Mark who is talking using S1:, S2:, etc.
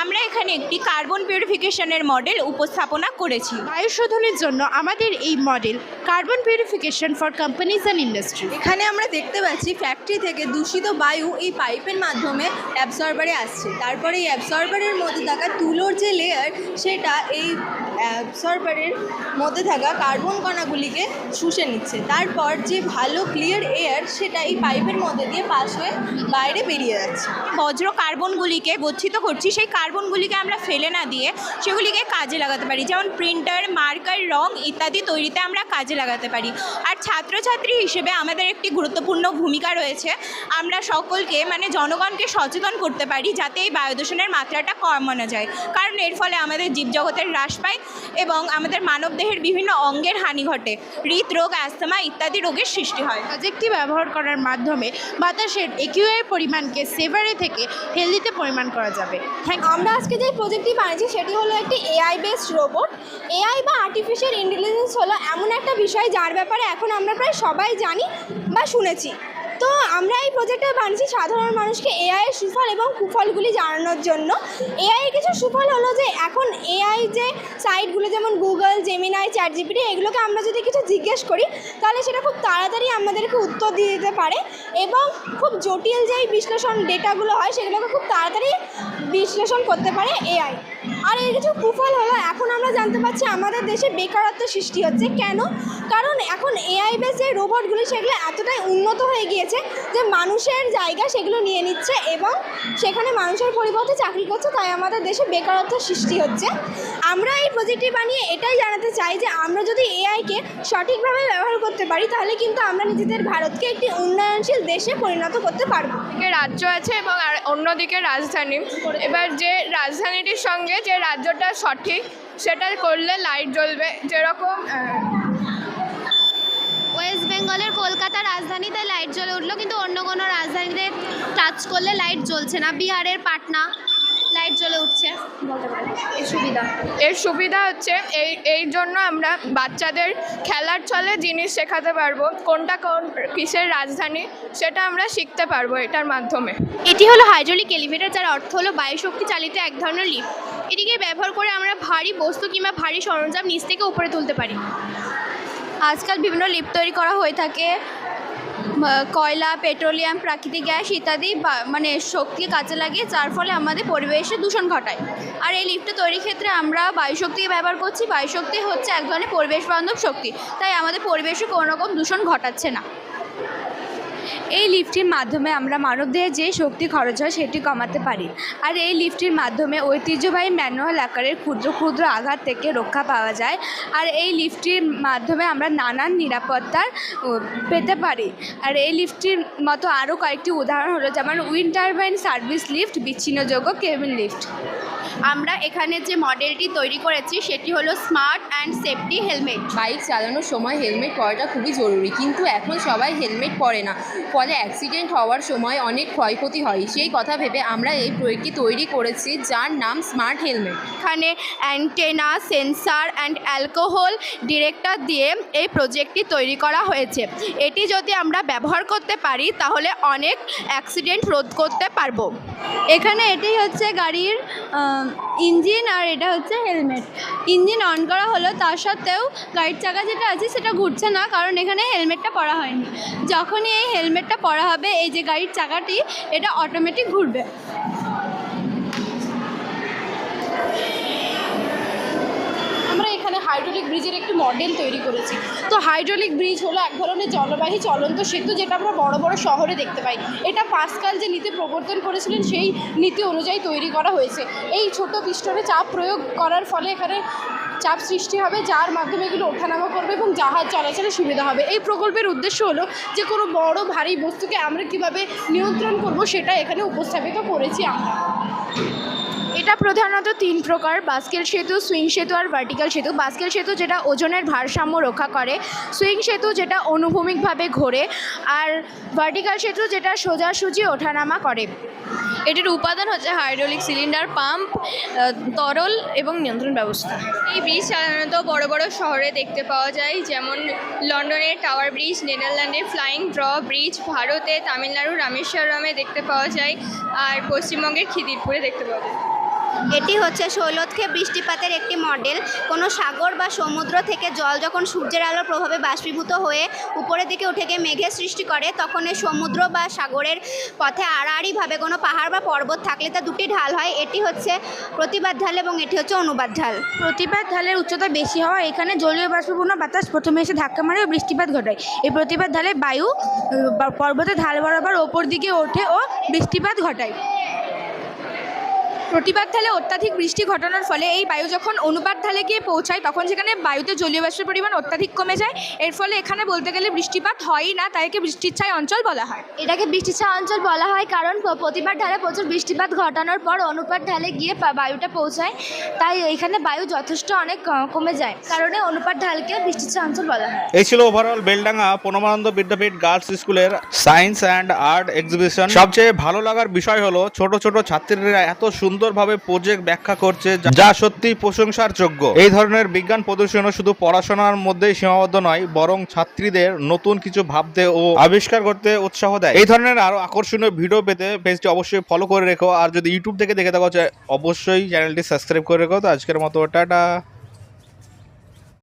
S1: আমরা এখানে একটি কার্বন পিউরিফিকেশনের মডেল উপস্থাপনা করেছি।
S2: বায়ু শোধনের জন্য আমাদের এই model carbon purification for companies and industry.
S3: এখানে আমরা দেখতে পাচ্ছি ফ্যাক্টরি থেকে দূষিত বায়ু এই পাইপের মাধ্যমে অ্যাবসর্বারে আসছে, তারপরে এই অ্যাবসর্বারের মধ্যে থাকা তুলোর যে লেয়ার সেটা এই অ্যাবসর্বারের মধ্যে থাকা কার্বন কণাগুলিকে শুষে নিচ্ছে, তারপর যে ভালো ক্লিয়ার এয়ার সেটা এই পাইপের মধ্যে দিয়ে পাস হয়ে বাইরে বেরিয়ে যাচ্ছে।
S1: বজ্র কার্বনগুলিকে গচ্ছিত করছি, সেই কার্বনগুলিকে আমরা ফেলে না দিয়ে সেগুলিকে কাজে লাগাতে পারি, যেমন প্রিন্টার, মার্কার, রং ইত্যাদি তৈরিতে আমরা কাজে লাগাতে পারি। আর ছাত্রছাত্রী হিসেবে আমাদের একটি গুরুত্বপূর্ণ ভূমিকা রয়েছে, আমরা সকলকে জনগণকে সচেতন করতে পারি যাতে এই বায়ু দূষণের মাত্রাটা কমানো যায়, কারণ এর ফলে আমাদের জীবজগতের হ্রাস পায় এবং আমাদের মানবদেহের বিভিন্ন অঙ্গের হানি ঘটে, হৃদরোগ, অ্যাস্তমা ইত্যাদি রোগের সৃষ্টি হয়।
S2: প্রজেক্টটি ব্যবহার করার মাধ্যমে বাতাসের একিউআই পরিমাণকে সেভারে থেকে হেলদিতে পরিমাণ করা যাবে।
S3: আমরা আজকে যে প্রজেক্টটি বানিয়েছি সেটি হলো একটি এআই বেসড রোবট। এআই বা আর্টিফিশিয়াল ইন্টেলিজেন্স হলো এমন একটা বিষয় যার ব্যাপারে এখন আমরা প্রায় সবাই জানি বা শুনেছি। তো আমরা এই প্রজেক্টটা বানিয়েছি সাধারণ মানুষকে এআই এর সুফল এবং কুফলগুলি জানানোর জন্য। এআই এর কিছু সুফল হলো যে এখন এআই যে সাইটগুলো যেমন গুগল, জেমিনাই, চ্যাটজিপিটি, এগুলোকে আমরা যদি কিছু জিজ্ঞেস করি তাহলে সেটা খুব তাড়াতাড়ি আমাদেরকে উত্তর দিয়ে দিতে পারে এবং খুব জটিল যেই বিশ্লেষণ ডেটাগুলো হয় সেগুলোকে খুব তাড়াতাড়ি বিশ্লেষণ করতে পারে এআই। আর এর কিছু কুফল হলো এখন আমরা জানতে পারছি আমাদের দেশে বেকারত্ব সৃষ্টি হচ্ছে। কেন? কারণ এখন এআই বেস যে রোবটগুলি সেগুলো এতটাই উন্নত হয়ে গিয়েছে যে মানুষের জায়গা সেগুলো নিয়ে নিচ্ছে এবং সেখানে মানুষের পরিবর্তে চাকরি করছে, তাই আমাদের দেশে বেকারত্ব সৃষ্টি হচ্ছে। আমরা এই প্রজেক্টটি বানিয়ে এটাই জানাতে চাই যে আমরা যদি এআইকে সঠিকভাবে ব্যবহার করতে পারি তাহলে কিন্তু আমরা নিজেদের ভারতকে একটি উন্নয়নশীল দেশে পরিণত করতে পারবো।
S4: রাজ্য আছে এবং আর অন্যদিকে রাজধানী। এবার যে রাজধানীটির সঙ্গে যে রাজ্যটা সঠিক সেটা করলে লাইট জ্বলবে, যেরকম
S5: ওয়েস্ট বেঙ্গলের কলকাতা রাজধানীতে লাইট জ্বলে উঠলো, কিন্তু অন্য কোনো রাজধানীতে টাচ করলে লাইট জ্বলছে না। বিহারের পাটনা লাইট জ্বলে উঠছে।
S4: এর সুবিধা হচ্ছে এই জন্য আমরা বাচ্চাদের খেলার ছলে জিনিস শেখাতে পারবো, কোনটা কোন কিসের রাজধানী সেটা আমরা শিখতে পারবো এটার মাধ্যমে।
S5: এটি হলো হাইড্রোলিক এলিভেটর, যার অর্থ হলো বায়ুশক্তি চালিত এক ধরনের লিফট। এটিকে ব্যবহার করে আমরা ভারী বস্তু কিংবা ভারী সরঞ্জাম নিচ থেকে উপরে তুলতে পারি।
S6: আজকাল বিভিন্ন লিফট তৈরি করা হয়ে থাকে, কয়লা, পেট্রোলিয়াম, প্রাকৃতিক গ্যাস ইত্যাদি শক্তিকে কাজে লাগিয়ে, যার ফলে আমাদের পরিবেশে দূষণ ঘটায়। আর এই লিফটটা তৈরির ক্ষেত্রে আমরা বায়ুশক্তিকে ব্যবহার করছি। বায়ুশক্তি হচ্ছে এক ধরনের পরিবেশ বান্ধব শক্তি, তাই আমাদের পরিবেশে কোনো রকম দূষণ ঘটাচ্ছে না। এই লিফটটির মাধ্যমে আমরা মানবদেহে যে শক্তি খরচ হয় সেটি কমাতে পারি। আর এই লিফটটির মাধ্যমে ঐতিহ্যবাহী ম্যানুয়াল আকারের ক্ষুদ্র ক্ষুদ্র আঘাত থেকে রক্ষা পাওয়া যায়। আর এই লিফটটির মাধ্যমে আমরা নানান নিরাপত্তার পেতে পারি। আর এই লিফটটির মতো আরও কয়েকটি উদাহরণ হলো যেমন উইন্ড টারবাইন সার্ভিস লিফট, বিচ্ছিন্নযোগ্য কেবিন লিফট। আমরা এখানে যে মডেলটি তৈরি করেছি সেটি হলো smart and safety helmet.
S7: Bike চালানোর সময় হেলমেট পরাটা খুবই জরুরি, কিন্তু এখন সবাই হেলমেট পরে না, ফলে অ্যাক্সিডেন্ট হওয়ার সময় অনেক ক্ষয়ক্ষতি হয়। সেই কথা ভেবে আমরা এই প্রজেক্টটি তৈরি করেছি, যার নাম স্মার্ট হেলমেট।
S6: এখানে antenna, sensor and alcohol detector দিয়ে এই প্রজেক্টটি তৈরি করা হয়েছে। এটি যদি আমরা ব্যবহার করতে পারি তাহলে অনেক অ্যাক্সিডেন্ট রোধ করতে পারবো। এখানে এটি হচ্ছে গাড়ির ইঞ্জিন আর এটা হচ্ছে হেলমেট। ইঞ্জিন অন করা হলো, তার সত্ত্বেও গাড়ির চাকা যেটা আছে সেটা ঘুরছে না, কারণ এখানে হেলমেটটা পরা হয়নি। যখনই এই হেলমেটটা পরা হবে, এই যে গাড়ির চাকাটি এটা অটোমেটিক ঘুরবে।
S2: আমরা এখানে হাইড্রোলিক ব্রিজের একটি মডেল তৈরি করেছি। তো হাইড্রোলিক ব্রিজ হলো এক ধরনের জলবাহী চলন্ত সেতু, যেটা আমরা বড় বড় শহরে দেখতে পাই। এটা পাস্কাল যে নীতি প্রবর্তন করেছিলেন সেই নীতি অনুযায়ী তৈরি করা হয়েছে। এই ছোট পিস্টনে চাপ প্রয়োগ করার ফলে এখানে চাপ সৃষ্টি হবে, যার মাধ্যমে এগুলো ওঠানামা করবে এবং জাহাজ চলাচলের সুবিধা হবে। এই প্রকল্পের উদ্দেশ্য হলো যে কোনো বড় ভারী বস্তুকে আমরা কীভাবে নিয়ন্ত্রণ করব সেটা এখানে উপস্থাপিত করেছি আমরা।
S6: এটা প্রধানত তিন প্রকার: বাস্কেল সেতু, সুইং সেতু আর ভার্টিক্যাল সেতু। বাস্কেল সেতু যেটা ওজনের ভারসাম্য রক্ষা করে, সুইং সেতু যেটা অনুভূমিকভাবে ঘোরে, আর ভার্টিক্যাল সেতু যেটা সোজাসুজি ওঠানামা করে। এটির উপাদান হচ্ছে হাইড্রোলিক সিলিন্ডার, পাম্প, তরল এবং নিয়ন্ত্রণ ব্যবস্থা।
S4: এই ব্রিজ সাধারণত বড় বড় শহরে দেখতে পাওয়া যায়, যেমন লন্ডনের টাওয়ার ব্রিজ, নেদারল্যান্ডের ফ্লাইং ড্র ব্রিজ, ভারতে তামিলনাড়ুর রামেশ্বরমে দেখতে পাওয়া যায়, আর পশ্চিমবঙ্গের খিদিরপুরে দেখতে পাওয়া যায়।
S8: এটি হচ্ছে শৈলতক্ষে বৃষ্টিপাতের একটি মডেল। কোনো সাগর বা সমুদ্র থেকে জল যখন সূর্যের আলোর প্রভাবে বাষ্পীভূত হয়ে উপরের দিকে উঠে গিয়ে মেঘের সৃষ্টি করে, তখন এই সমুদ্র বা সাগরের পথে আড়াআড়িভাবে কোনো পাহাড় বা পর্বত থাকলে তা দুটি ঢাল হয়। এটি হচ্ছে প্রতিবাদ ঢাল এবং এটি হচ্ছে অনুবাদ ঢাল।
S6: প্রতিবাদ ঢালের উচ্চতা বেশি হওয়া এখানে জলীয় বাষ্পপূর্ণ বাতাস প্রথমে এসে ধাক্কা মারে ও বৃষ্টিপাত ঘটায়। এই প্রতিবাদ ঢালে বায়ু পর্বতের ঢাল বরাবর ওপর দিকে ওঠে ও বৃষ্টিপাত ঘটায়। প্রতিবাদ ঢালে অত্যাধিক বৃষ্টি ঘটানোর ফলে এই বায়ু যখন অনুপাত ঢালে গিয়ে পৌঁছায় তখন সেখানে বায়ুতে জলীয় বাষ্পের পরিমাণ অত্যাধিক কমে যায়। এর ফলে এখানে বলতে গেলে বৃষ্টিপাত হয়ই না, তাই একে বৃষ্টির ছায়া অঞ্চল বলা হয়।
S5: এটাকে বৃষ্টির ছায়া অঞ্চল বলা হয় কারণ প্রতিবার ঢালে প্রচুর বৃষ্টিপাত ঘটানোর পর অনুপাত ঢালে গিয়ে বায়ুটা পৌঁছায়, তাই এখানে বায়ু যথেষ্ট অনেক কমে যায়, কারণে অনুপাত ঢালকে বৃষ্টির ছায়া অঞ্চল বলা হয়।
S9: এই ছিল ওভারঅল বেলডাঙ্গা পরমানন্দ বিদ্যাপীঠ গার্লস স্কুলের সায়েন্স অ্যান্ড আর্ট এক্সিবিশন। সবচেয়ে ভালো লাগার বিষয় হলো ছোট ছোট ছাত্রীরা এত সুন্দরভাবে প্রজেক্ট ব্যাখ্যা করছে, যা সত্যি প্রশংসার যোগ্য। এই ধরনের বিজ্ঞান প্রদর্শনও শুধু পড়াশোনার মধ্যেই সীমাবদ্ধ নয়, বরং ছাত্রীদের নতুন কিছু ভাবতে ও আবিষ্কার করতে উৎসাহ দেয়। এই ধরনের আরো আকর্ষণীয় ভিডিও পেতে পেজটি অবশ্যই ফলো করে রেখো, আর যদি ইউটিউব থেকে দেখে থাকো অবশ্যই চ্যানেলটি সাবস্ক্রাইব করে রেখো। তো আজকের মতো টাটা।